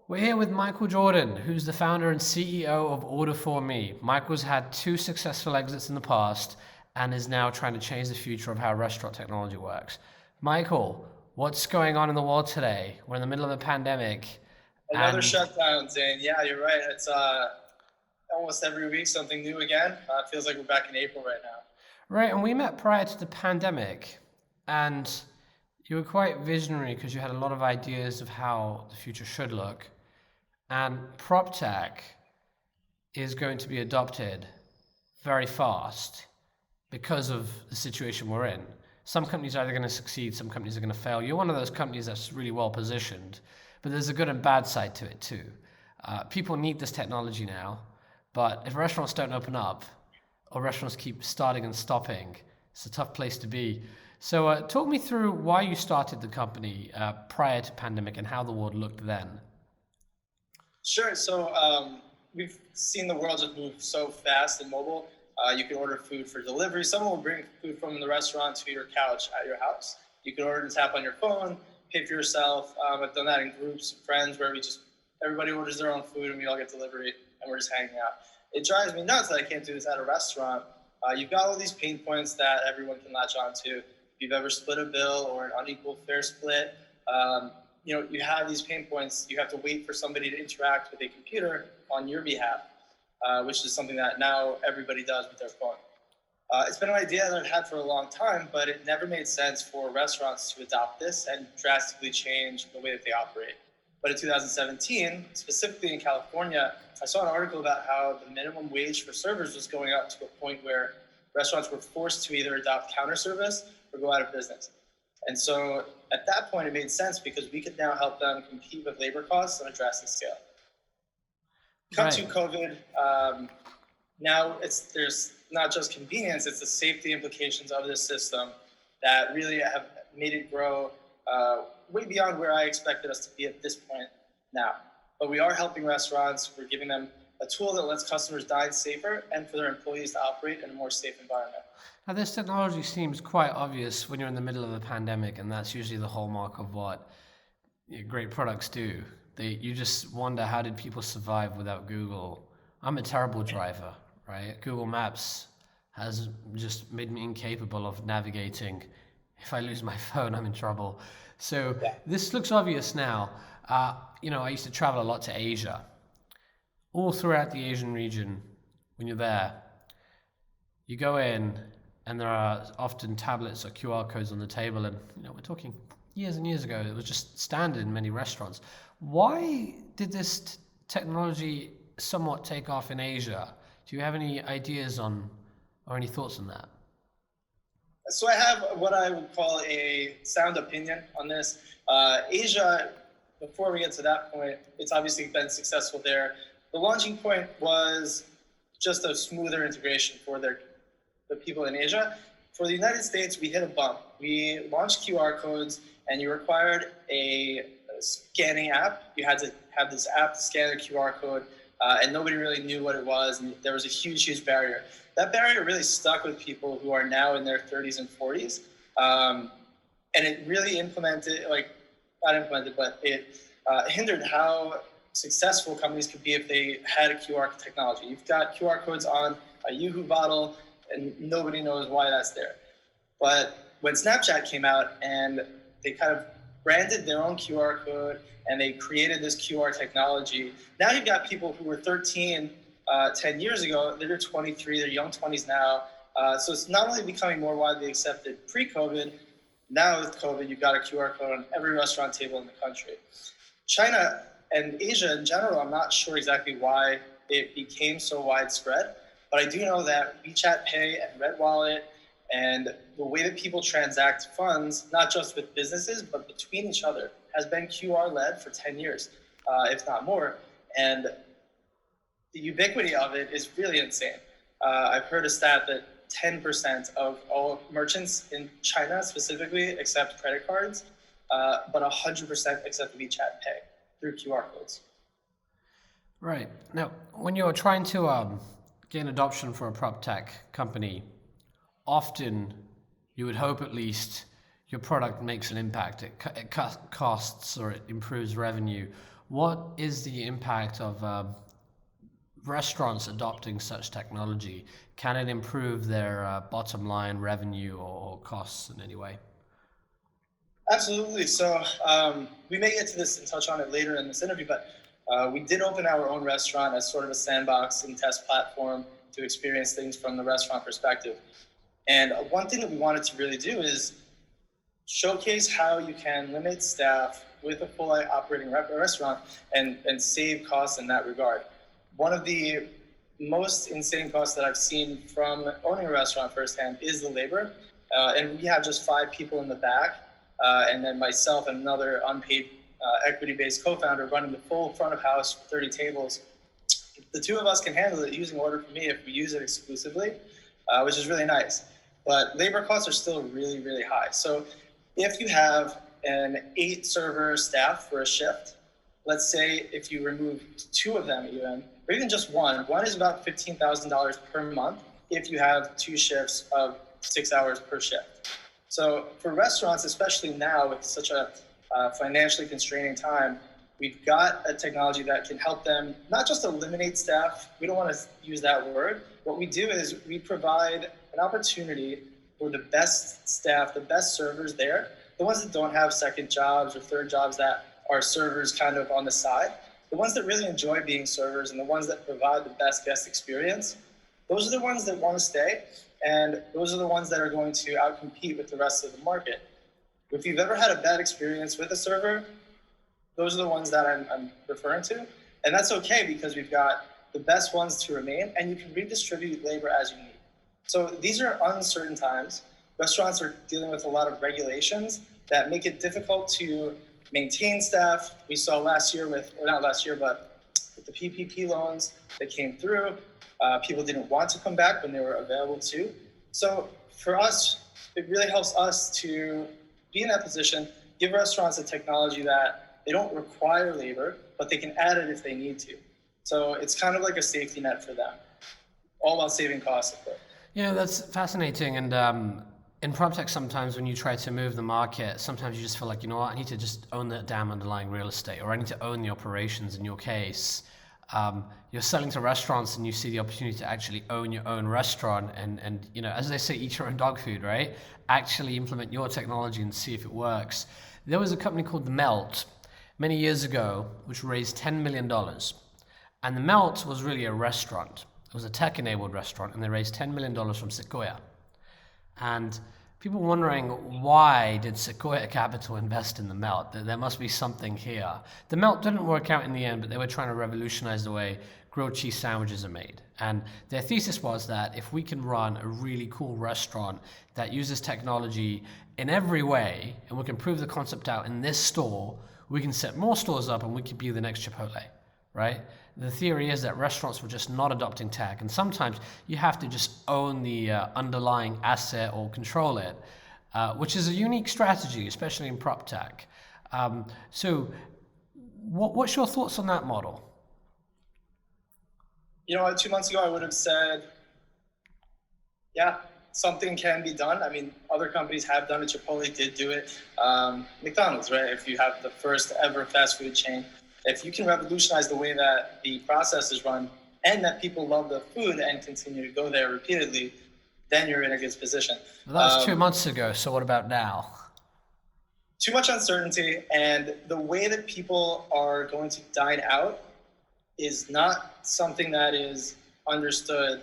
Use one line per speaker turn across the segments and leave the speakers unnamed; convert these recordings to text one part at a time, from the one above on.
We're here with Michael Jordan, who's the founder and CEO of Order for Me. Michael's had two successful exits in the past and is now trying to change the future of how restaurant technology works. Michael, what's going on in the world today? We're in the middle of a pandemic
Another
and
shutdown, Zain. Yeah, you're right. It's almost every week something new again. It feels like we're back in April right now.
right, and we met prior to the pandemic and you were quite visionary because you had a lot of ideas of how the future should look. And prop tech is going to be adopted very fast because of the situation we're in. Some companies are either going to succeed, some companies are going to fail. You're one of those companies that's really well positioned, but there's a good and bad side to it too. People need this technology now, but if restaurants don't open up or restaurants keep starting and stopping, it's a tough place to be. So talk me through why you started the company prior to pandemic and how the world looked then.
Sure. So we've seen the world just move so fast and mobile. You can order food for delivery. Someone will bring food from the restaurant to your couch at your house. You can order and tap on your phone, pay for yourself. I've done that in groups of friends where everybody orders their own food and we all get delivery and we're just hanging out. It drives me nuts that I can't do this at a restaurant. You've got all these pain points that everyone can latch onto. If you've ever split a bill or an unequal fare split, you have these pain points. You have to wait for somebody to interact with a computer on your behalf, which is something that now everybody does with their phone. It's been an idea that I've had for a long time, but it never made sense for restaurants to adopt this and drastically change the way that they operate. But in 2017, specifically in California, I saw an article about how the minimum wage for servers was going up to a point where restaurants were forced to either adopt counter service or go out of business. And so at that point, it made sense because we could now help them compete with labor costs on a drastic scale. Come to
Right.
COVID, now there's not just convenience, it's the safety implications of this system that really have made it grow way beyond where I expected us to be at this point now. But we are helping restaurants. We're giving them a tool that lets customers dine safer and for their employees to operate in a more safe environment.
Now, this technology seems quite obvious when you're in the middle of a pandemic, and that's usually the hallmark of what great products do. You just wonder, how did people survive without Google? I'm a terrible driver, right? Google Maps has just made me incapable of navigating. If I lose my phone, I'm in trouble. So
Yeah.
this looks obvious now. I used to travel a lot to Asia. All throughout the Asian region, when you're there, you go in and there are often tablets or QR codes on the table, and we're talking years and years ago. It was just standard in many restaurants. Why did this technology somewhat take off in Asia? Do you have any ideas on or any thoughts on that?
So I have what I would call a sound opinion on this. Asia, before we get to that point, it's obviously been successful there. The launching point was just a smoother integration for the people in Asia. For the United States, we hit a bump. We launched QR codes, and you required a scanning app. You had to have this app to scan a QR code, and nobody really knew what it was, and there was a huge, huge barrier. That barrier really stuck with people who are now in their 30s and 40s, and it really hindered how successful companies could be if they had a QR technology. You've got QR codes on a Yoo-hoo bottle, and nobody knows why that's there. But when Snapchat came out and they kind of branded their own QR code and they created this QR technology, now you've got people who were 13 10 years ago, they're 23, they're young 20s now. So it's not only becoming more widely accepted pre-COVID, now with COVID, you've got a QR code on every restaurant table in the country. China and Asia in general, I'm not sure exactly why it became so widespread, but I do know that WeChat Pay and Red Wallet and the way that people transact funds, not just with businesses, but between each other, has been QR-led for 10 years, if not more. And the ubiquity of it is really insane. I've heard a stat that 10% of all merchants in China specifically accept credit cards, but 100% accept WeChat Pay through QR codes.
Right. Now, when you're trying to gain adoption for a prop tech company, often you would hope at least your product makes an impact. It cuts costs or it improves revenue. What is the impact of restaurants adopting such technology? Can it improve their bottom line revenue or costs in any way?
Absolutely. So we may get to this and touch on it later in this interview, but we did open our own restaurant as sort of a sandbox and test platform to experience things from the restaurant perspective. And one thing that we wanted to really do is showcase how you can limit staff with a full operating restaurant and save costs in that regard. One of the most insane costs that I've seen from owning a restaurant firsthand is the labor. And we have just 5 people in the back, and then myself and another unpaid equity-based co-founder running the full front of house, 30 tables. The 2 of us can handle it using Order for Me if we use it exclusively, which is really nice. But labor costs are still really, really high. So if you have an 8-server staff for a shift, let's say if you remove 2 of them even, or even just one is about $15,000 per month if you have 2 shifts of 6 hours per shift. So for restaurants, especially now with such a financially constraining time, we've got a technology that can help them not just eliminate staff. We don't want to use that word. What we do is we provide an opportunity for the best staff, the best servers there, the ones that don't have second jobs or third jobs that are servers kind of on the side, the ones that really enjoy being servers and the ones that provide the best guest experience. Those are the ones that want to stay, and those are the ones that are going to outcompete with the rest of the market. If you've ever had a bad experience with a server, those are the ones that I'm referring to. And that's okay because we've got the best ones to remain, and you can redistribute labor as you need. So these are uncertain times. Restaurants are dealing with a lot of regulations that make it difficult to maintain staff. We saw last year with the PPP loans that came through, people didn't want to come back when they were available to. So for us, it really helps us to be in that position, give restaurants a technology that they don't require labor, but they can add it if they need to. So it's kind of like a safety net for them, all while saving costs, of course.
Yeah, that's fascinating. And in PropTech, sometimes when you try to move the market, sometimes you just feel like, you know what, I need to just own that damn underlying real estate, or I need to own the operations. In your case, you're selling to restaurants and you see the opportunity to actually own your own restaurant and you know, as they say, eat your own dog food, right? Actually implement your technology and see if it works. There was a company called The Melt many years ago, which raised $10 million. And The Melt was really a restaurant. It was a tech-enabled restaurant, and they raised $10 million from Sequoia. And people wondering, why did Sequoia Capital invest in The Melt? There must be something here. The Melt didn't work out in the end, but they were trying to revolutionize the way grilled cheese sandwiches are made. And their thesis was that if we can run a really cool restaurant that uses technology in every way, and we can prove the concept out in this store, we can set more stores up and we could be the next Chipotle, right? The theory is that restaurants were just not adopting tech, and sometimes you have to just own the underlying asset or control it, which is a unique strategy, especially in prop tech. So what's your thoughts on that model?
You know, 2 months ago, I would have said, yeah, something can be done. I mean, other companies have done it. Chipotle did do it. McDonald's, right? If you have the first ever fast food chain, if you can revolutionize the way that the process is run and that people love the food and continue to go there repeatedly, then you're in a good position.
Well, that was 2 months ago. So what about now?
Too much uncertainty, and the way that people are going to dine out is not something that is understood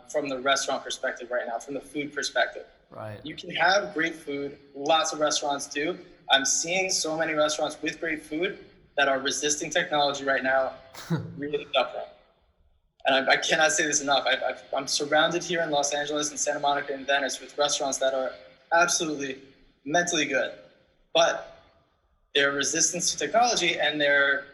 from the restaurant perspective right now, from the food perspective.
Right.
You can have great food. Lots of restaurants do. I'm seeing so many restaurants with great food that are resisting technology right now, really suffering. And I cannot say this enough. I'm surrounded here in Los Angeles and Santa Monica and Venice with restaurants that are absolutely mentally good, but their resistance to technology and their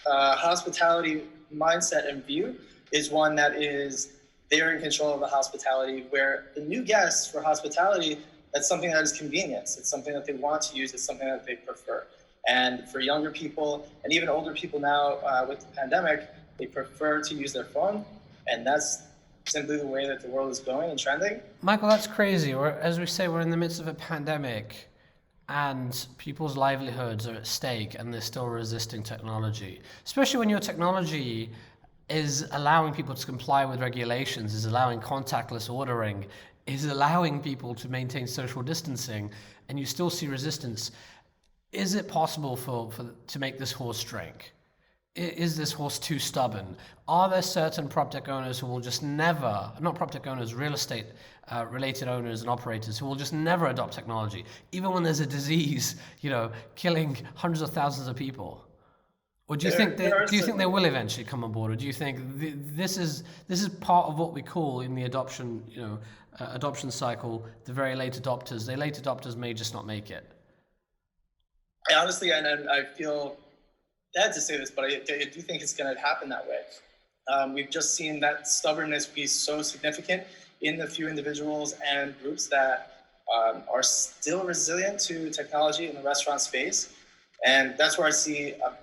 hospitality mindset and view is one that is, they're in control of the hospitality, where the new guests for hospitality, that's something that is convenience. It's something that they want to use. It's something that they prefer. And for younger people and even older people now with the pandemic, they prefer to use their phone. And that's simply the way that the world is going and trending.
Michael, that's crazy. As we say, we're in the midst of a pandemic. and people's livelihoods are at stake and they're still resisting technology, especially when your technology is allowing people to comply with regulations, is allowing contactless ordering, is allowing people to maintain social distancing, and you still see resistance. Is it possible to make this horse drink? Is this horse too stubborn? Are there certain prop tech owners who will just never, not prop tech owners, real estate related owners and operators who will just never adopt technology, even when there's a disease, killing hundreds of thousands of people? Or do you think they will eventually come on board, or do you think this is part of what we call in the adoption adoption cycle the very late adopters? The late adopters may just not make it.
Honestly, and I feel bad to say this, but I do think it's going to happen that way. We've just seen that stubbornness be so significant in the few individuals and groups that are still resilient to technology in the restaurant space. And that's where I see a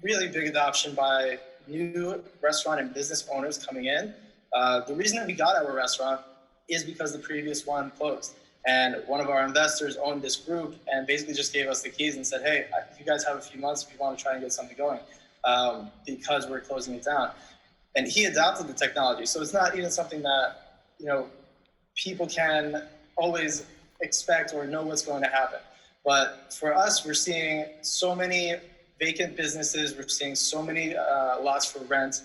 really big adoption by new restaurant and business owners coming in. The reason that we got our restaurant is because the previous one closed. And one of our investors owned this group and basically just gave us the keys and said, hey, if you guys have a few months, if you want to try and get something going, because we're closing it down. And he adopted the technology. So it's not even something that, people can always expect or know what's going to happen. But for us, we're seeing so many vacant businesses. We're seeing so many lots for rent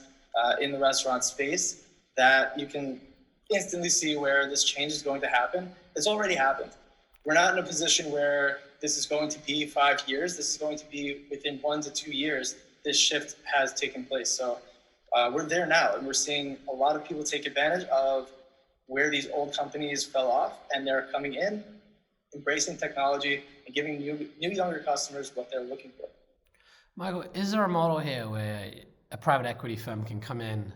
in the restaurant space that you can instantly see where this change is going to happen. It's already happened. We're not in a position where this is going to be 5 years. This is going to be within 1 to 2 years. This shift has taken place. So we're there now, and we're seeing a lot of people take advantage of where these old companies fell off, and they're coming in, embracing technology, and giving new younger customers what they're looking for.
Michael, is there a model here where a private equity firm can come in,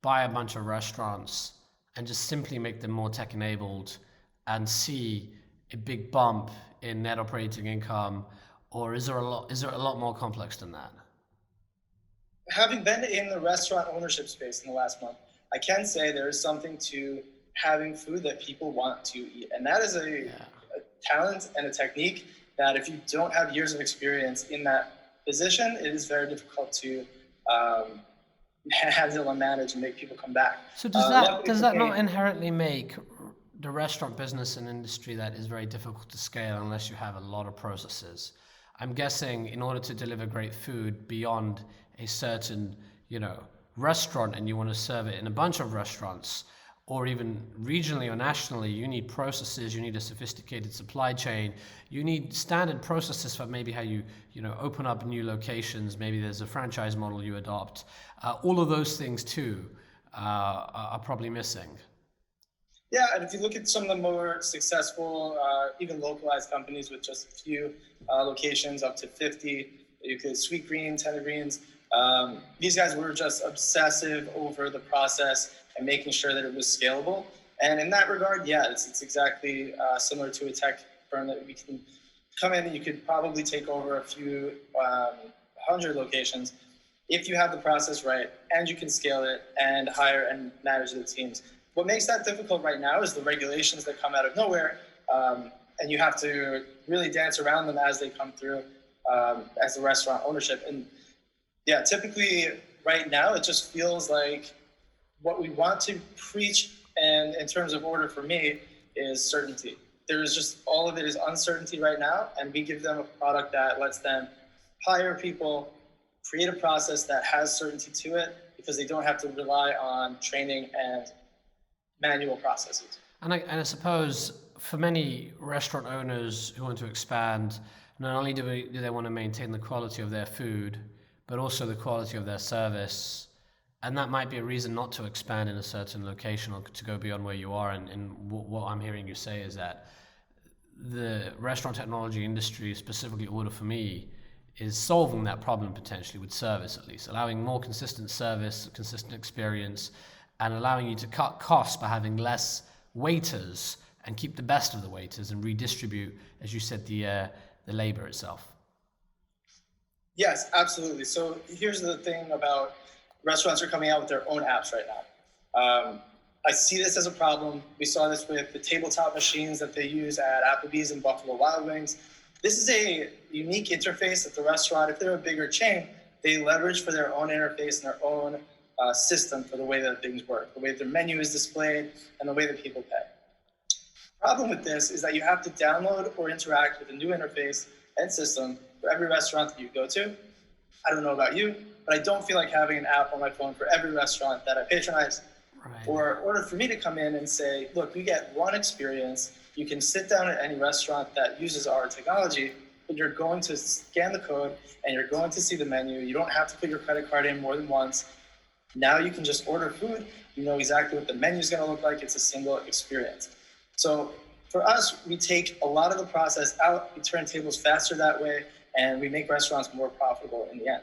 buy a bunch of restaurants, and just simply make them more tech-enabled and see a big bump in net operating income, or is there a lot more complex than that?
Having been in the restaurant ownership space in the last month, I can say there is something to having food that people want to eat. And that is a talent and a technique that if you don't have years of experience in that position, it is very difficult to handle and manage and make people come back.
So does that not inherently make the restaurant business an industry that is very difficult to scale unless you have a lot of processes? I'm guessing in order to deliver great food beyond a certain, restaurant, and you want to serve it in a bunch of restaurants, or even regionally or nationally, you need processes, you need a sophisticated supply chain, you need standard processes for maybe how you open up new locations, maybe there's a franchise model you adopt. All of those things too are probably missing.
Yeah, and if you look at some of the more successful, even localized companies with just a few locations, up to 50, you could Sweet Green, Tender Greens. These guys were just obsessive over the process and making sure that it was scalable. And in that regard, yeah, it's exactly similar to a tech firm that we can come in and you could probably take over a few 100 locations if you have the process right and you can scale it and hire and manage the teams. What makes that difficult right now is the regulations that come out of nowhere, and you have to really dance around them as they come through as the restaurant ownership. And yeah, typically right now, it just feels like what we want to preach, and in terms of order for me, is certainty. There is just, all of it is uncertainty right now, and we give them a product that lets them hire people, create a process that has certainty to it, because they don't have to rely on training and manual processes.
And I suppose for many restaurant owners who want to expand, not only do they want to maintain the quality of their food, but also the quality of their service. And that might be a reason not to expand in a certain location or to go beyond where you are. And what I'm hearing you say is that the restaurant technology industry, specifically Order for Me, is solving that problem potentially with service, at least, allowing more consistent service, consistent experience, and allowing you to cut costs by having less waiters and keep the best of the waiters and redistribute, as you said, the labor itself.
Yes, absolutely. So here's the thing about restaurants are coming out with their own apps right now. I see this as a problem. We saw this with the tabletop machines that they use at Applebee's and Buffalo Wild Wings. This is a unique interface that the restaurant, if they're a bigger chain, they leverage for their own interface and their own system for the way that things work, the way their menu is displayed, and the way that people pay. Problem with this is that you have to download or interact with a new interface and system for every restaurant that you go to. I don't know about you, but I don't feel like having an app on my phone for every restaurant that I patronize.
Right.
Or in order for me to come in and say, look, you get one experience. You can sit down at any restaurant that uses our technology, but you're going to scan the code and you're going to see the menu. You don't have to put your credit card in more than once. Now you can just order food. You know exactly what the menu is going to look like. It's a single experience. So for us, we take a lot of the process out. We turn tables faster that way, and we make restaurants more profitable in the end.